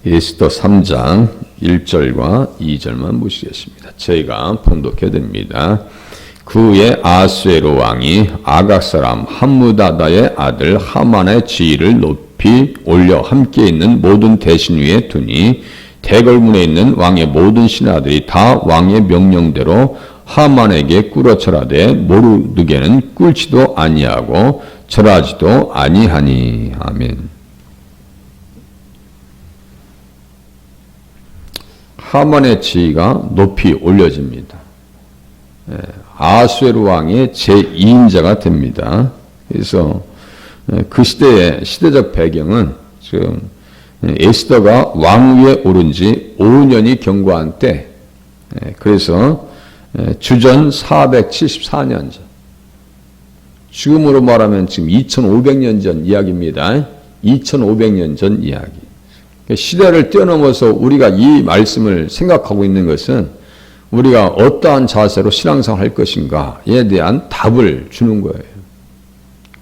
에스더 3장 1절과 2절만 보시겠습니다. 저희가 봉독해 드립니다. 그 후에 아수에로 왕이 아각 사람 함무다다의 아들 하만의 지위를 높이 올려 함께 있는 모든 대신 위에 두니 대궐문에 있는 왕의 모든 신하들이 다 왕의 명령대로 하만에게 꿇어 절하되 모르드게는 꿇지도 아니하고 절하지도 아니하니. 아멘. 하만의 지위가 높이 올려집니다. 아수에로 왕의 제2인자가 됩니다. 그래서 그 시대의 시대적 배경은 지금 에스더가 왕위에 오른 지 5년이 경과한 때, 그래서 주전 474년 전, 지금으로 말하면 지금 2500년 전 이야기입니다. 2500년 전 이야기. 시대를 뛰어넘어서 우리가 이 말씀을 생각하고 있는 것은 우리가 어떠한 자세로 신앙생활 할 것인가에 대한 답을 주는 거예요.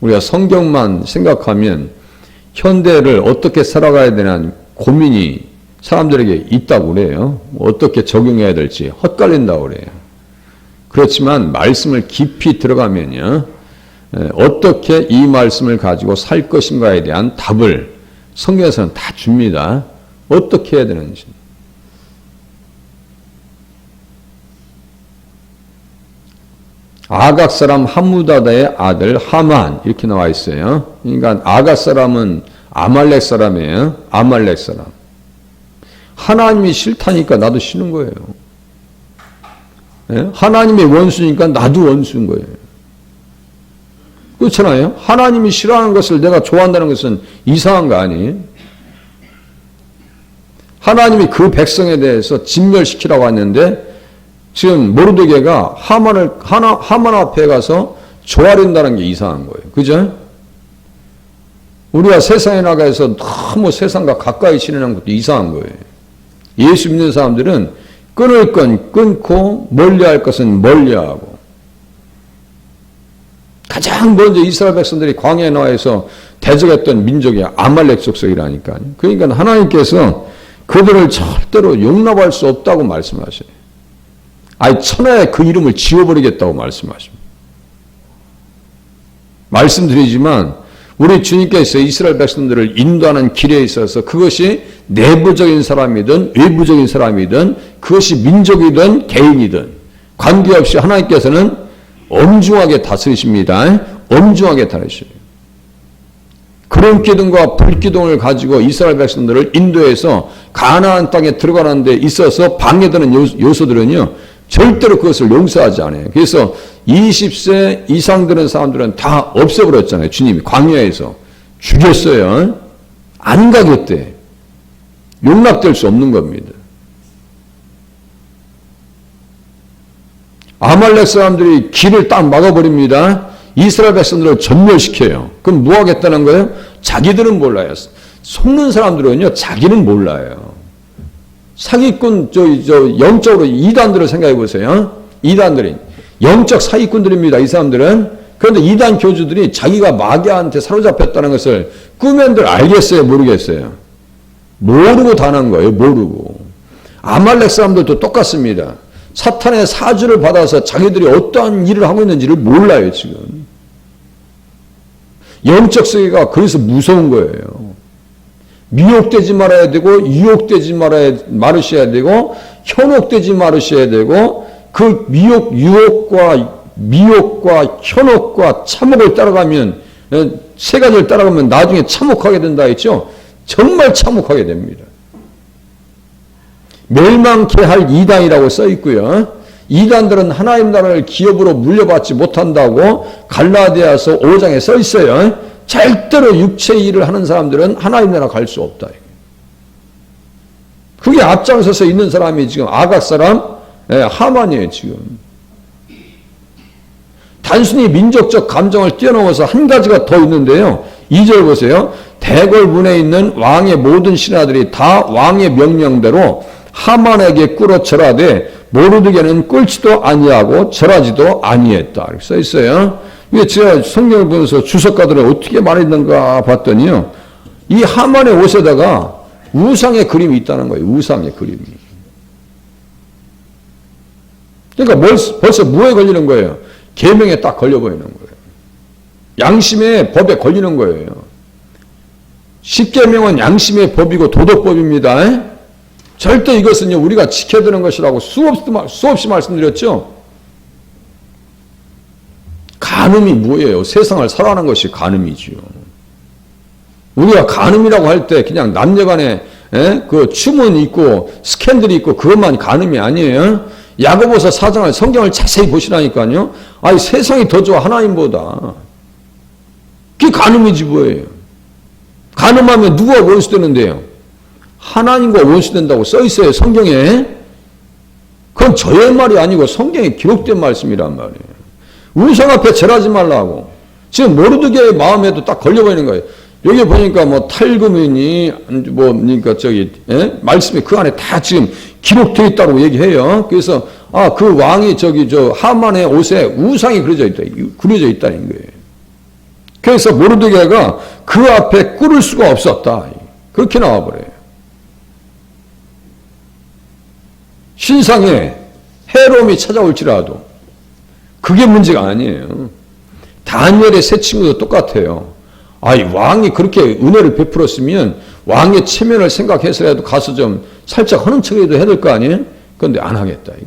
우리가 성경만 생각하면 현대를 어떻게 살아가야 되는 고민이 사람들에게 있다고 그래요. 어떻게 적용해야 될지 헛갈린다고 그래요. 그렇지만 말씀을 깊이 들어가면요, 어떻게 이 말씀을 가지고 살 것인가에 대한 답을 성경에서는 다 줍니다. 어떻게 해야 되는지. 아각 사람 함무다다의 아들 하만 이렇게 나와 있어요. 그러니까 아각 사람은 아말렉 사람이에요. 아말렉 사람. 하나님이 싫다니까 나도 싫은 거예요. 하나님의 원수니까 나도 원수인 거예요. 그렇잖아요. 하나님이 싫어하는 것을 내가 좋아한다는 것은 이상한 거 아니에요? 하나님이 그 백성에 대해서 진멸시키라고 했는데 지금 모르드게가 하만 앞에 가서 조아린다는 게 이상한 거예요. 그죠? 우리가 세상에 나가서 너무 세상과 가까이 지내는 것도 이상한 거예요. 예수 믿는 사람들은 끊을 건 끊고 멀리할 것은 멀리하고, 가장 먼저 이스라엘 백성들이 광야에 나와서 대적했던 민족이 아말렉 족속이라니까요. 그러니까 하나님께서 그들을 절대로 용납할 수 없다고 말씀하셔요. 아예 천하에 그 이름을 지워버리겠다고 말씀하십니다. 말씀드리지만 우리 주님께서 이스라엘 백성들을 인도하는 길에 있어서 그것이 내부적인 사람이든 외부적인 사람이든 그것이 민족이든 개인이든 관계없이 하나님께서는 엄중하게 다스리십니다. 엄중하게 다스리셔요. 그런 기둥과 불기둥을 가지고 이스라엘 백성들을 인도해서 가나안 땅에 들어가는 데 있어서 방해되는 요소들은요, 절대로 그것을 용서하지 않아요. 그래서 20세 이상 되는 사람들은 다 없애버렸잖아요. 주님이 광야에서 죽였어요. 안 가겠대. 용납될 수 없는 겁니다. 아말렉 사람들이 길을 딱 막아버립니다. 이스라엘 백성들을 전멸시켜요. 그럼 뭐 하겠다는 거예요? 자기들은 몰라요. 속는 사람들은요, 자기는 몰라요. 사기꾼, 영적으로 이단들을 생각해 보세요. 이단들이. 영적 사기꾼들입니다, 이 사람들은. 그런데 이단 교주들이 자기가 마귀한테 사로잡혔다는 것을 꾸면들 알겠어요, 모르겠어요? 모르고 당한 거예요, 모르고. 아말렉 사람들도 똑같습니다. 사탄의 사주를 받아서 자기들이 어떠한 일을 하고 있는지를 몰라요, 지금. 영적 세계가 그래서 무서운 거예요. 미혹되지 말아야 되고, 유혹되지 말으셔야 되고, 현혹되지 말으셔야 되고, 그 미혹과 현혹과 참혹을 따라가면, 세 가지를 따라가면 나중에 참혹하게 된다 했죠? 정말 참혹하게 됩니다. 멸망케 할 이단이라고 써 있고요. 이단들은 하나님 나라를 기업으로 물려받지 못한다고 갈라디아서 5장에 써 있어요. 절대로 육체의 일을 하는 사람들은 하나님 나라 갈 수 없다. 그게 앞장서서 있는 사람이 지금 아각 사람 하만이에요, 지금. 단순히 민족적 감정을 뛰어넘어서 한 가지가 더 있는데요. 2절 보세요. 대궐문에 있는 왕의 모든 신하들이 다 왕의 명령대로 하만에게 꿇어 절하되 모르드게는 꿇지도 아니하고 절하지도 아니했다. 이렇게 써 있어요. 이게 제가 성경을 보면서 주석가들은 어떻게 말했는가 봤더니요, 이 하만의 옷에다가 우상의 그림이 있다는 거예요. 우상의 그림이. 그러니까 벌써 뭐에 걸리는 거예요? 계명에 딱 걸려버리는 거예요. 양심의 법에 걸리는 거예요. 십계명은 양심의 법이고 도덕법입니다. 절대 이것은요, 우리가 지켜야 되는 것이라고 수없이 말씀드렸죠? 간음이 뭐예요? 세상을 살아가는 것이 간음이지요. 우리가 간음이라고 할 때 그냥 남녀간에 그 춤은 있고 스캔들이 있고 그것만 간음이 아니에요. 야고보서 4장을 성경을 자세히 보시라니까요. 아니 세상이 더 좋아 하나님보다. 그게 간음이지 뭐예요. 간음하면 누가 원수되는데요? 하나님과 원수된다고 써있어요 성경에. 그건 저의 말이 아니고 성경에 기록된 말씀이란 말이에요. 우상 앞에 절하지 말라고. 지금 모르드게의 마음에도 딱 걸려버리는 거예요. 여기 보니까 뭐 탈금이니 그러니까 말씀이 그 안에 다 지금 기록되어 있다고 얘기해요. 그래서 그 왕이 하만의 옷에 우상이 그려져 있다는 거예요. 그래서 모르드게가 그 앞에 꿇을 수가 없었다. 그렇게 나와버려요. 신상에 해로움이 찾아올지라도 그게 문제가 아니에요. 다니엘의 세 친구도 똑같아요. 왕이 그렇게 은혜를 베풀었으면 왕의 체면을 생각해서라도 가서 좀 살짝 하는 척이라도 해야 될 거 아니에요? 그런데 안 하겠다. 이게.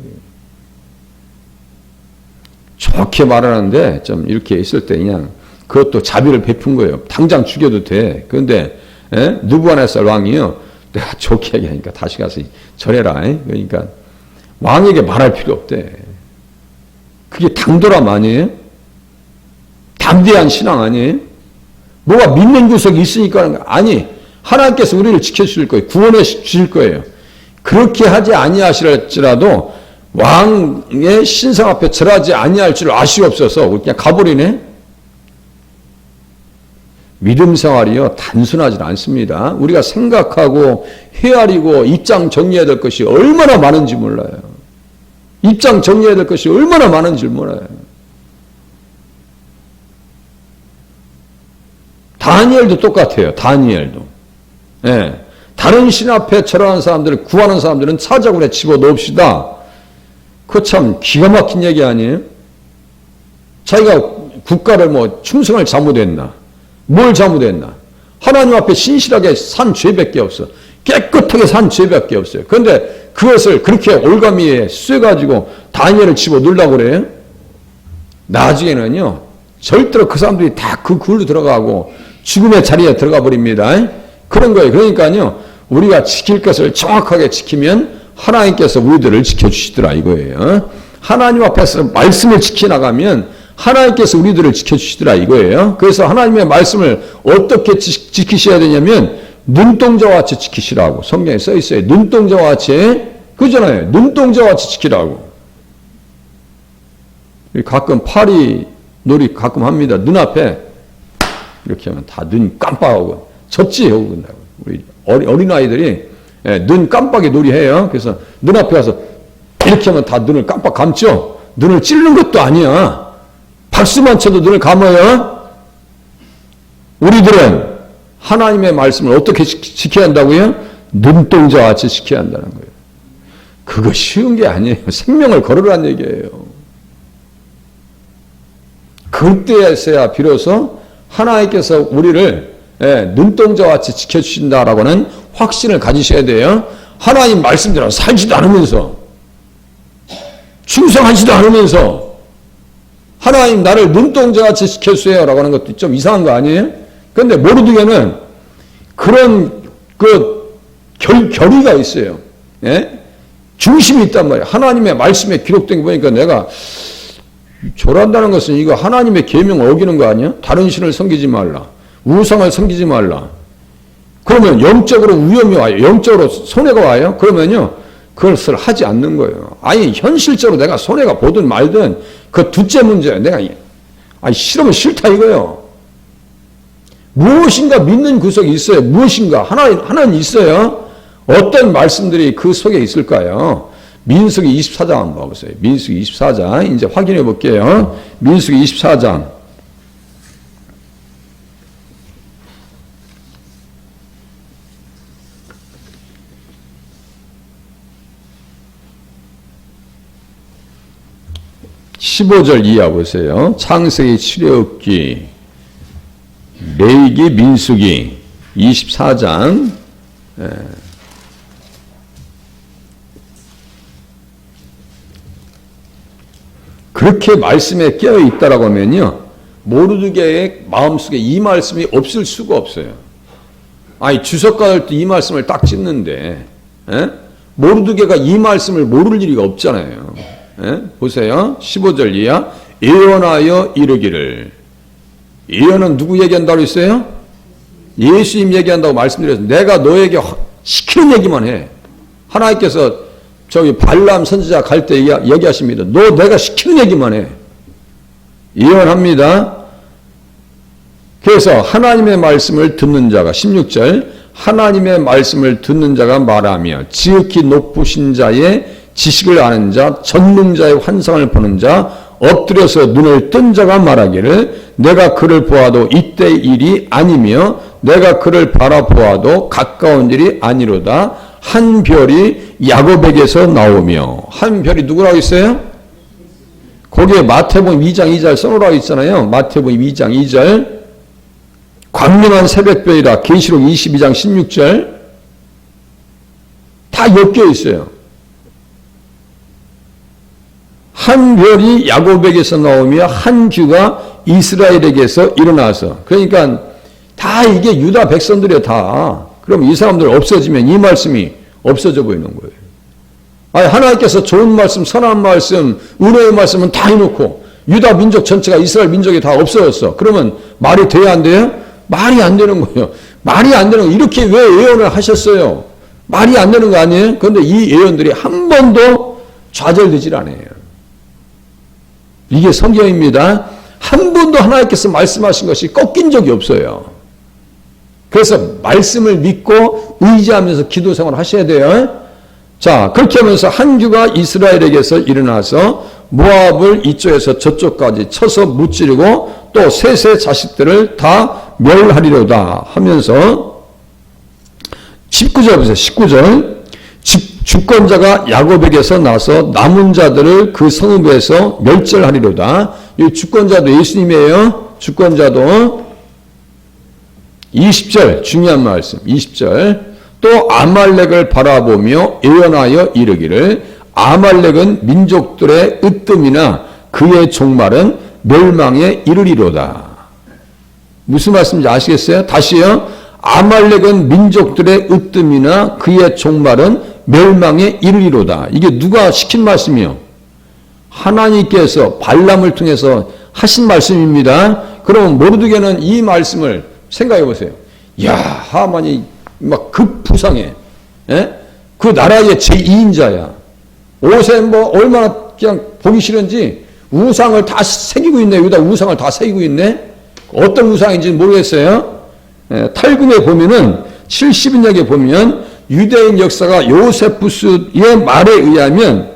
좋게 말하는데 좀 이렇게 있을 때 그냥 그것도 자비를 베푼 거예요. 당장 죽여도 돼. 그런데 느부갓네살 왕이요. 내가 좋게 얘기하니까 다시 가서 절해라. 그러니까 왕에게 말할 필요 없대. 그게 당돌함 아니에요? 담대한 신앙 아니에요? 뭐가 믿는 구석이 있으니까 아니 하나님께서 우리를 지켜주실 거예요. 구원해 주실 거예요. 그렇게 하지 아니하시랄지라도 왕의 신상 앞에 절하지 아니할 줄 아시옵소서. 그냥 가버리네. 믿음 생활이요 단순하지 않습니다. 우리가 생각하고 헤아리고 입장 정리해야 될 것이 얼마나 많은지 몰라요. 입장 정리해야 될 것이 얼마나 많은지 몰라요. 다니엘도 똑같아요. 다니엘도. 예. 다른 신 앞에 절하는 사람들을 구하는 사람들은 사자굴에 집어넣읍시다. 그거 참 기가 막힌 얘기 아니에요? 자기가 국가를 충성을 잘못했나? 뭘 잘못했나? 하나님 앞에 신실하게 산 죄밖에 없어. 깨끗하게 산 죄밖에 없어요. 그런데 그것을 그렇게 올가미에 쇠가지고 다니엘을 집어넣으려고 그래요? 나중에는요, 절대로 그 사람들이 다 그 굴로 들어가고 죽음의 자리에 들어가 버립니다. 그런 거예요. 그러니까요, 우리가 지킬 것을 정확하게 지키면 하나님께서 우리들을 지켜주시더라 이거예요. 하나님 앞에서 말씀을 지켜나가면 하나님께서 우리들을 지켜주시더라 이거예요. 그래서 하나님의 말씀을 어떻게 지키셔야 되냐면 눈동자와 같이 지키시라고 성경에 써 있어요. 눈동자와 같이. 그잖아요. 눈동자와 같이 지키라고. 가끔 파리 놀이 가끔 합니다. 눈앞에 이렇게 하면 다 눈 깜빡하고 졌지 하고 끝나고. 우리 어린아이들이 눈 깜빡이 놀이해요. 그래서 눈앞에 가서 이렇게 하면 다 눈을 깜빡 감죠. 눈을 찌르는 것도 아니야. 박수만 쳐도 눈을 감아요. 우리들은 하나님의 말씀을 어떻게 지켜야 한다고요? 눈동자와 같이 지켜야 한다는 거예요. 그거 쉬운 게 아니에요. 생명을 걸으라는 얘기예요. 그때에서야 비로소 하나님께서 우리를 눈동자와 같이 지켜주신다라고는 확신을 가지셔야 돼요. 하나님 말씀대로 살지도 않으면서 충성하지도 않으면서 하나님 나를 눈동자와 같이 지켜주세요 라고 하는 것도 좀 이상한 거 아니에요? 그런데 모르드게는 그런 결의가 있어요. 예? 중심이 있단 말이에요. 하나님의 말씀에 기록된 거 보니까 내가 절한다는 것은 이거 하나님의 계명을 어기는 거 아니야? 다른 신을 섬기지 말라. 우상을 섬기지 말라. 그러면 영적으로 위험이 와요. 영적으로 손해가 와요. 그러면요. 그것을 하지 않는 거예요. 아니 현실적으로 내가 손해가 보든 말든 그 둘째 문제예요. 내가 싫으면 싫다 이거예요. 무엇인가 믿는 구석이 있어요. 무엇인가 하나는 있어요. 어떤 말씀들이 그 속에 있을까요? 민수기 24장 한번 봐보세요. 민수기 24장 이제 확인해 볼게요. 민수기 24장 15절 이하 보세요. 창세기, 출애굽기, 레위기, 민수기 24장. 그렇게 말씀에 깨어 있다라고 하면요, 모르드게의 마음속에 이 말씀이 없을 수가 없어요. 아니, 주석가들도 이 말씀을 딱 찢는데, 모르드게가 이 말씀을 모를 일이 없잖아요. 보세요. 15절 이하. 예언하여 이르기를. 예언은 누구 얘기한다고 했어요? 예수님 얘기한다고 말씀드렸어요. 내가 너에게 시키는 얘기만 해. 하나님께서 저기 발람 선지자 갈 때 얘기하십니다. 너 내가 시키는 얘기만 해. 예언합니다. 그래서 하나님의 말씀을 듣는 자가 16절 하나님의 말씀을 듣는 자가 말하며 지극히 높으신 자의 지식을 아는 자 전능자의 환상을 보는 자 엎드려서 눈을 뜬 자가 말하기를 내가 그를 보아도 이때 일이 아니며 내가 그를 바라보아도 가까운 일이 아니로다. 한 별이 야곱에게서 나오며. 한 별이 누구라고 있어요? 거기에 마태복음 2장 2절 써놓으라고 있잖아요. 마태복음 2장 2절 광명한 새벽별이라. 계시록 22장 16절 다 엮여 있어요. 한 별이 야곱에게서 나오며 한 규가 이스라엘에게서 일어나서. 그러니까 다 이게 유다 백성들이야 다. 그럼 이 사람들 없어지면 이 말씀이 없어져 보이는 거예요. 아니, 하나님께서 좋은 말씀, 선한 말씀, 은혜의 말씀은 다 해놓고 유다 민족 전체가 이스라엘 민족이 다 없어졌어. 그러면 말이 돼야 안 돼요? 말이 안 되는 거예요. 말이 안 되는 거. 이렇게 왜 예언을 하셨어요? 말이 안 되는 거 아니에요? 그런데 이 예언들이 한 번도 좌절되질 않아요. 이게 성경입니다. 한 번도 하나님께서 말씀하신 것이 꺾인 적이 없어요. 그래서 말씀을 믿고 의지하면서 기도 생활을 하셔야 돼요. 자, 그렇게 하면서 한 규가 이스라엘에게서 일어나서 모압을 이쪽에서 저쪽까지 쳐서 무찌르고 또 셋의 자식들을 다 멸하리로다 하면서 19절 보세요. 19절 주권자가 야곱에게서 나서 남은 자들을 그 성읍에서 멸절하리로다. 이 주권자도 예수님이에요. 주권자도 20절 중요한 말씀 20절 또 아말렉을 바라보며 예언하여 이르기를 아말렉은 민족들의 으뜸이나 그의 종말은 멸망에 이르리로다. 무슨 말씀인지 아시겠어요? 다시요. 아말렉은 민족들의 으뜸이나 그의 종말은 멸망에 이르리로다. 이게 누가 시킨 말씀이요? 하나님께서 발람을 통해서 하신 말씀입니다. 그럼 모르드게는 이 말씀을 생각해 보세요. 야, 하만이 막 급부상해. 그 나라의 제2인자야. 옷에 뭐 얼마나 그냥 보기 싫은지 우상을 다 새기고 있네. 여기다 우상을 다 새기고 있네. 어떤 우상인지 모르겠어요. 탈금에 보면은 70인역에 보면 유대인 역사가 요세푸스의 말에 의하면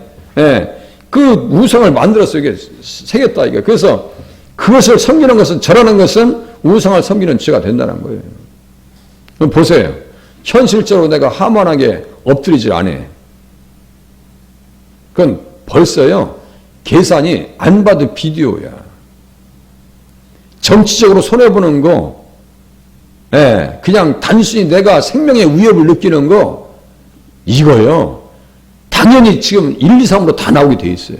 그 우상을 만들었어. 이게 새겼다 이게. 그래서 그것을 섬기는 것은 절하는 것은 우상을 섬기는 죄가 된다는 거예요. 그럼 보세요. 현실적으로 내가 하만하게 엎드리질 않아. 그건 벌써요. 계산이 안 봐도 비디오야. 정치적으로 손해보는 거, 그냥 단순히 내가 생명의 위협을 느끼는 거, 이거요. 당연히 지금 1, 2, 3으로 다 나오게 돼 있어요.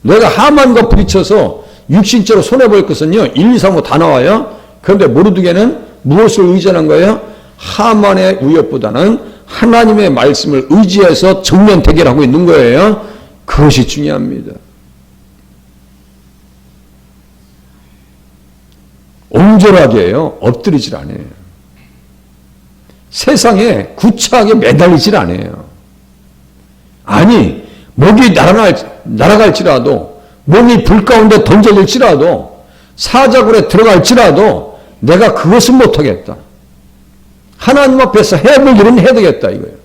내가 하만과 부딪혀서 육신적으로 손해볼 것은요, 1, 2, 3으로 다 나와요. 그런데 모르드게는 무엇을 의지하는 거예요? 하만의 위협보다는 하나님의 말씀을 의지해서 정면 대결하고 있는 거예요. 그것이 중요합니다. 옹졸하게요. 엎드리질 않아요. 세상에 구차하게 매달리질 않아요. 아니, 목이 날아갈지라도, 몸이 불 가운데 던져질지라도, 사자굴에 들어갈지라도, 내가 그것은 못하겠다. 하나님 앞에서 해야 될 일은 해야 되겠다, 이거예요.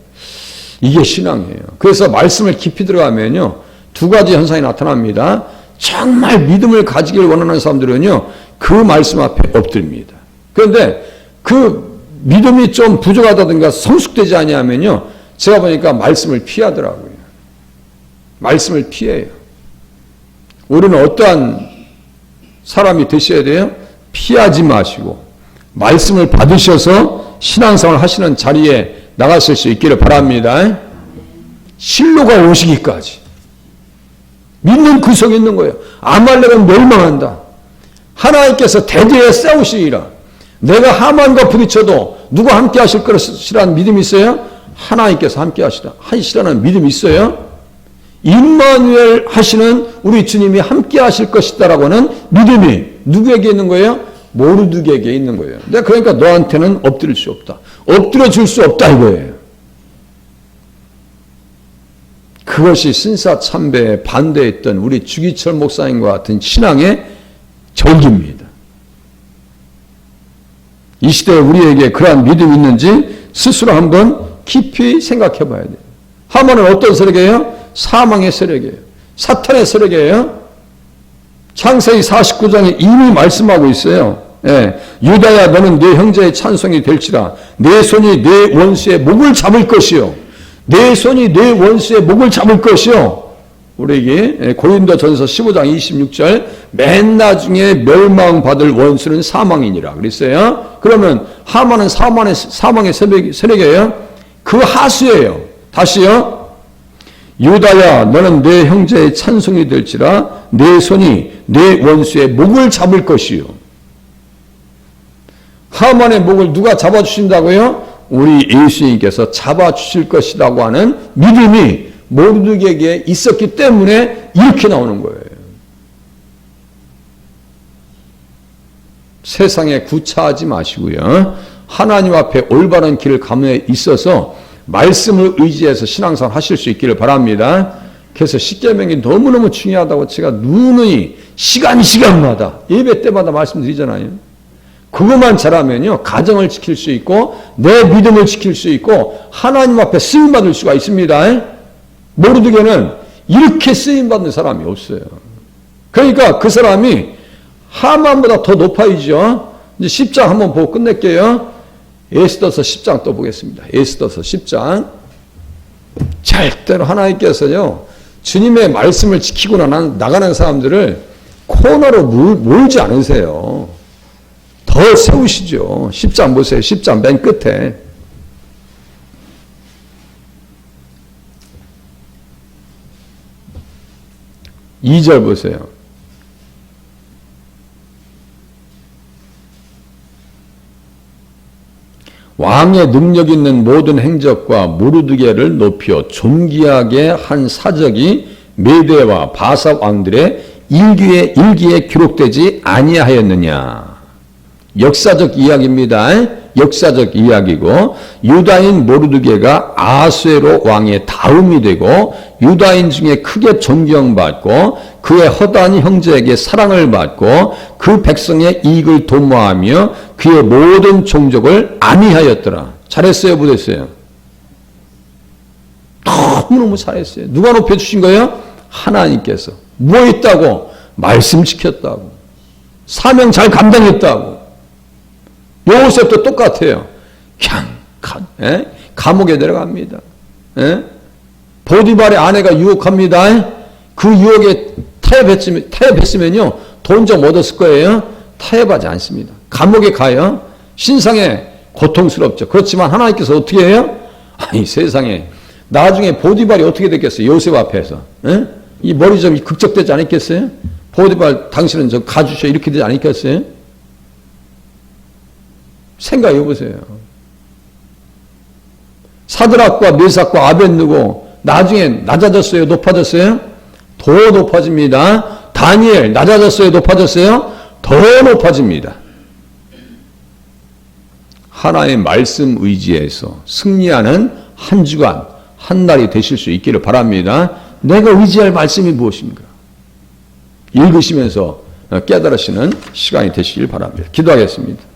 이게 신앙이에요. 그래서 말씀을 깊이 들어가면요, 두 가지 현상이 나타납니다. 정말 믿음을 가지길 원하는 사람들은요, 그 말씀 앞에 엎드립니다. 그런데 그 믿음이 좀 부족하다든가 성숙되지 아니하면요, 제가 보니까 말씀을 피하더라고요. 말씀을 피해요. 우리는 어떠한 사람이 되셔야 돼요? 피하지 마시고 말씀을 받으셔서 신앙생활 하시는 자리에 나가실 수 있기를 바랍니다. 실로가 오시기까지 믿는 구석이 있는 거예요. 아말렉은 멸망한다. 하나님께서 대대에 싸우시리라. 내가 하만과 부딪혀도 누가 함께 하실 것이라는 믿음이 있어요? 하나님께서 함께 하시라는 믿음이 있어요? 임마누엘 하시는 우리 주님이 함께 하실 것이다라고 하는 믿음이 누구에게 있는 거예요? 모르드게에게 있는 거예요. 내가 그러니까 너한테는 엎드릴 수 없다. 엎드려 줄 수 없다 이거예요. 그것이 신사참배에 반대했던 우리 주기철 목사님과 같은 신앙의 절기입니다. 이 시대에 우리에게 그러한 믿음이 있는지 스스로 한번 깊이 생각해 봐야 돼요. 하만은 어떤 세력이에요? 사망의 세력이에요. 사탄의 세력이에요. 창세기 49장에 이미 말씀하고 있어요. 예, 유다야 너는 네 형제의 찬송이 될지라. 내 손이 네 원수의 목을 잡을 것이요. 내 손이 네 원수의 목을 잡을 것이요. 우리에게 고린도전서 15장 26절 맨 나중에 멸망받을 원수는 사망이니라 그랬어요. 그러면 하만은 사망의 세력이에요. 그 하수예요. 다시요. 유다야 너는 내 형제의 찬송이 될지라. 내 손이 내 원수의 목을 잡을 것이요. 하만의 목을 누가 잡아주신다고요? 우리 예수님께서 잡아주실 것이라고 하는 믿음이 모르드게에게 있었기 때문에 이렇게 나오는 거예요. 세상에 구차하지 마시고요. 하나님 앞에 올바른 길을 감에 있어서 말씀을 의지해서 신앙생활 하실 수 있기를 바랍니다. 그래서 십계명이 너무너무 중요하다고 제가 누누이 시간마다 예배 때마다 말씀드리잖아요. 그것만 잘하면요 가정을 지킬 수 있고 내 믿음을 지킬 수 있고 하나님 앞에 쓰임받을 수가 있습니다. 모르드게는 이렇게 쓰임받는 사람이 없어요. 그러니까 그 사람이 하만보다 더 높아야죠. 이제 10장 한번 보고 끝낼게요. 에스더서 10장 또 보겠습니다. 에스더서 10장. 절대로 하나님께서요 주님의 말씀을 지키고 나가는 사람들을 코너로 몰지 않으세요. 더 세우시죠. 10장 보세요. 10장 맨 끝에. 이 절 보세요. 왕의 능력 있는 모든 행적과 모르드게를 높여 존귀하게 한 사적이 메대와 바사 왕들의 일기에 기록되지 아니하였느냐. 역사적 이야기입니다. 역사적 이야기고 유다인 모르드게가 아수에로 왕의 다음이 되고 유다인 중에 크게 존경받고 그의 허다한 형제에게 사랑을 받고 그 백성의 이익을 도모하며 그의 모든 종족을 안위하였더라. 잘했어요? 못했어요? 너무너무 잘했어요. 누가 높여주신 거예요? 하나님께서. 뭐 했다고? 말씀 지켰다고. 사명 잘 감당했다고. 요셉도 똑같아요. 그냥 감옥에 내려갑니다. 보디발의 아내가 유혹합니다. 그 유혹에 타협했으면요 돈 좀 얻었을 거예요. 타협하지 않습니다. 감옥에 가요. 신상에 고통스럽죠. 그렇지만 하나님께서 어떻게 해요? 아니 세상에 나중에 보디발이 어떻게 됐겠어요? 요셉 앞에서 이 머리 좀 극적되지 않았겠어요? 보디발 당신은 저 가주셔 이렇게 되지 않았겠어요? 생각해 보세요. 사드락과 메삭과 아벳느고 나중에 낮아졌어요? 높아졌어요? 더 높아집니다. 다니엘 낮아졌어요? 높아졌어요? 더 높아집니다. 하나의 말씀 의지에서 승리하는 한 주간 한 날이 되실 수 있기를 바랍니다. 내가 의지할 말씀이 무엇인가? 읽으시면서 깨달으시는 시간이 되시길 바랍니다. 기도하겠습니다.